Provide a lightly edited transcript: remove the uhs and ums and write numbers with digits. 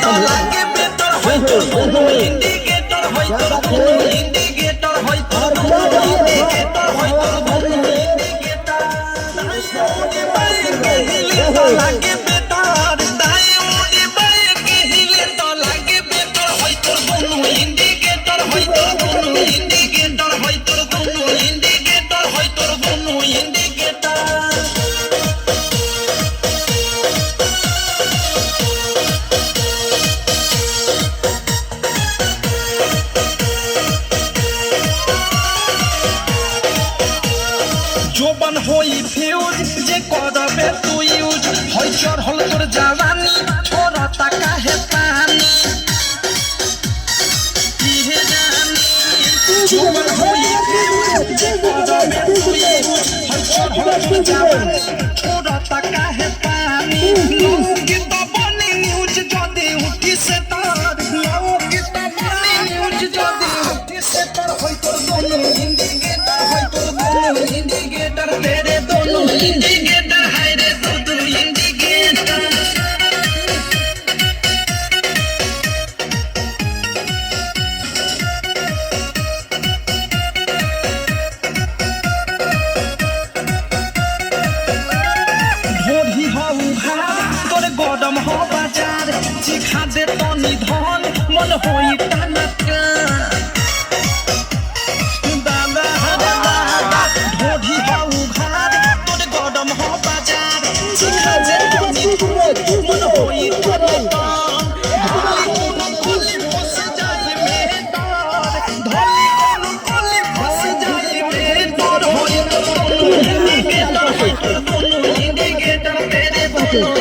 तो लागे बेटर होय तोर कोनो इंडिकेटर होय तोर कोनो इंडिकेटर होय तोर कोनो इंडिकेटर होय तोर कोनो इंडिकेटर उड़ी बाई के हिले तो लागे बेटर दाई उड़ी बाई के हिले तो लागे बेटर होय तोर कोनो इंडिकेटर होय तोर कोनो इंडिकेटर होय तोर कोनो इंडिकेटर होय तोर कोनो इंडिकेटर जोबन होई फ्यूज जे करबे तू यूज होई चढ़ल तोर जवानी छोड़ता काहे पानी इहे जानी जोबन होई फ्यूज जे करबे तू यूज होई चढ़ल तोर जवानी छोड़ता काहे पानी लोग तो बनी न्यूज जदी उठी से तार लोग तो बनी न्यूज जदी उठी से तार होई तोर दोनों इंडिकेटर होई तोर दोनों इंडिकेटर तेरे दोनों इंडिकेटर है रे दोनों इंडिकेटर ढोढ़ी हो उघार तोरे गरम हो बाजार चिखा दे तनी धन मन होई टनका दादा दादा ढोढ़ी हो उघार तोरे गरम हो बाजार चिखा दे तनी धन मन होई टनका धोली कोनो कोली फस जाए में तार धोली कोनो कोली फस जाए में तार होई तो इंडिकेटर तेरे दोनों